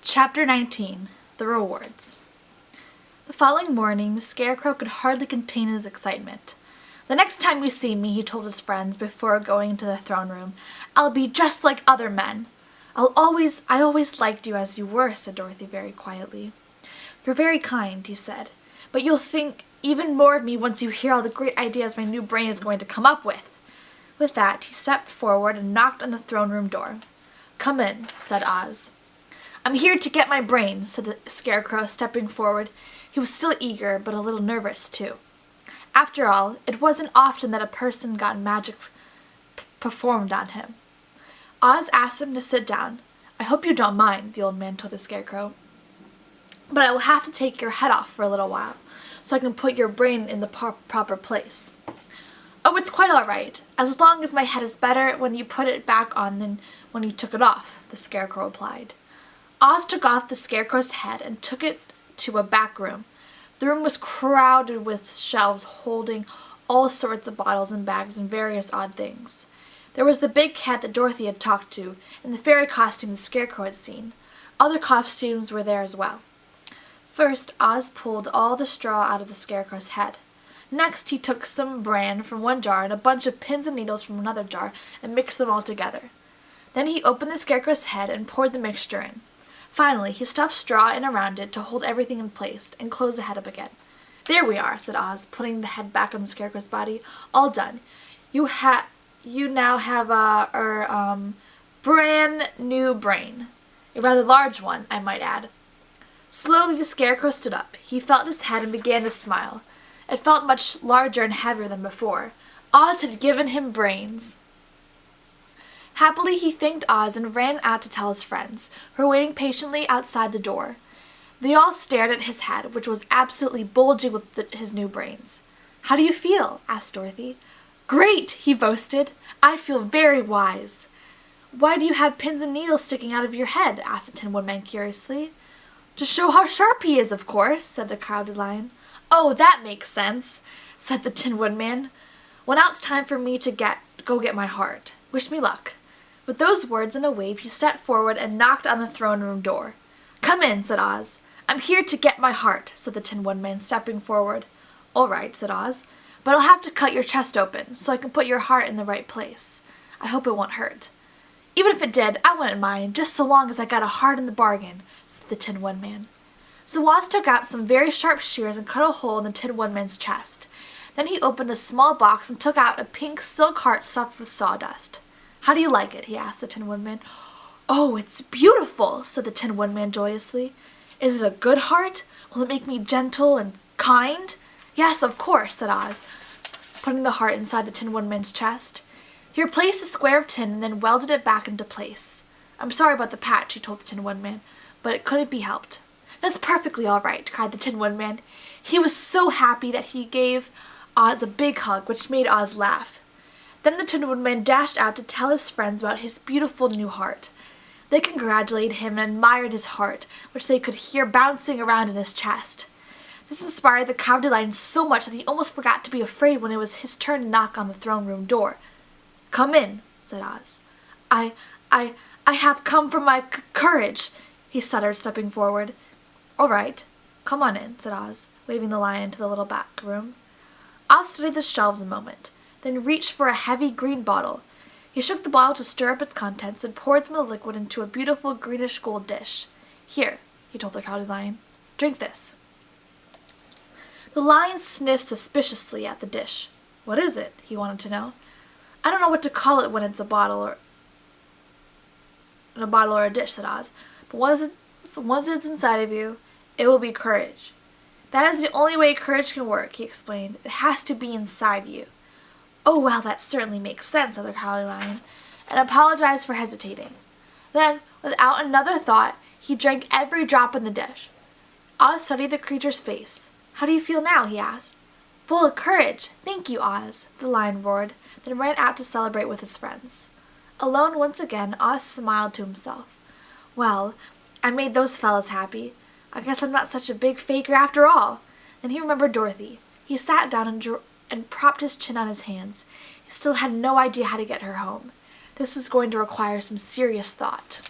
Chapter 19. The Rewards. The following morning, the Scarecrow could hardly contain his excitement. "The next time you see me," he told his friends before going into the throne room, "I'll be just like other men." I always liked you as you were," said Dorothy very quietly. "You're very kind," he said, "but you'll think even more of me once you hear all the great ideas my new brain is going to come up with." With that, he stepped forward and knocked on the throne room door. "Come in," said Oz. "I'm here to get my brain," said the Scarecrow, stepping forward. He was still eager, but a little nervous, too. After all, it wasn't often that a person got magic performed on him. Oz asked him to sit down. "I hope you don't mind," the old man told the Scarecrow, "but I will have to take your head off for a little while, so I can put your brain in the proper place." "Oh, it's quite all right, as long as my head is better when you put it back on than when you took it off," the Scarecrow replied. Oz took off the Scarecrow's head and took it to a back room. The room was crowded with shelves holding all sorts of bottles and bags and various odd things. There was the big cat that Dorothy had talked to, and the fairy costume the Scarecrow had seen. Other costumes were there as well. First, Oz pulled all the straw out of the Scarecrow's head. Next, he took some bran from one jar and a bunch of pins and needles from another jar and mixed them all together. Then he opened the Scarecrow's head and poured the mixture in. Finally, he stuffed straw in around it to hold everything in place and closed the head up again. "There we are," said Oz, putting the head back on the Scarecrow's body. "All done. You now have a brand new brain. A rather large one, I might add." Slowly the Scarecrow stood up. He felt his head and began to smile. It felt much larger and heavier than before. Oz had given him brains. Happily he thanked Oz and ran out to tell his friends, who were waiting patiently outside the door. They all stared at his head, which was absolutely bulging with his new brains. "How do you feel?" asked Dorothy. "Great!" he boasted. "I feel very wise." "Why do you have pins and needles sticking out of your head?" asked the Tin Woodman curiously. "To show how sharp he is, of course," said the Cowardly Lion. "Oh, that makes sense," said the Tin Woodman. "Well, now it's time for me to go get my heart. Wish me luck." With those words and a wave, he stepped forward and knocked on the throne room door. "Come in," said Oz. "I'm here to get my heart," said the Tin Woodman, stepping forward. "All right," said Oz, "but I'll have to cut your chest open, so I can put your heart in the right place. I hope it won't hurt." "Even if it did, I wouldn't mind, just so long as I got a heart in the bargain," said the Tin Woodman. So Oz took out some very sharp shears and cut a hole in the Tin Woodman's chest. Then he opened a small box and took out a pink silk heart stuffed with sawdust. "How do you like it?" he asked the Tin Woodman. "Oh, it's beautiful," said the Tin Woodman joyously. "Is it a good heart? Will it make me gentle and kind?" "Yes, of course," said Oz, putting the heart inside the Tin Woodman's chest. He replaced the square of tin and then welded it back into place. "I'm sorry about the patch," he told the Tin Woodman, "but it couldn't be helped." "That's perfectly all right," cried the Tin Woodman. He was so happy that he gave Oz a big hug, which made Oz laugh. Then the Tin Woodman dashed out to tell his friends about his beautiful new heart. They congratulated him and admired his heart, which they could hear bouncing around in his chest. This inspired the Cowardly Lion so much that he almost forgot to be afraid when it was his turn to knock on the throne room door. "Come in," said Oz. I have come for my courage," he stuttered, stepping forward. "All right, come on in," said Oz, waving the lion to the little back room. Oz studied the shelves a moment, then reached for a heavy green bottle. He shook the bottle to stir up its contents and poured some of the liquid into a beautiful greenish gold dish. "Here," he told the Cowardly Lion, "drink this." The lion sniffed suspiciously at the dish. "What is it?" he wanted to know. "I don't know what to call it when it's a bottle or a dish," said Oz, "but once it's inside of you, it will be courage. That is the only way courage can work," he explained. "It has to be inside you." "Oh, well, that certainly makes sense," said the Cowardly Lion, and apologized for hesitating. Then, without another thought, he drank every drop in the dish. Oz studied the creature's face. "How do you feel now?" he asked. "Full of courage. Thank you, Oz," the lion roared, then ran out to celebrate with his friends. Alone once again, Oz smiled to himself. "Well, I made those fellas happy. I guess I'm not such a big faker after all." Then he remembered Dorothy. He sat down and propped his chin on his hands. He still had no idea how to get her home. This was going to require some serious thought.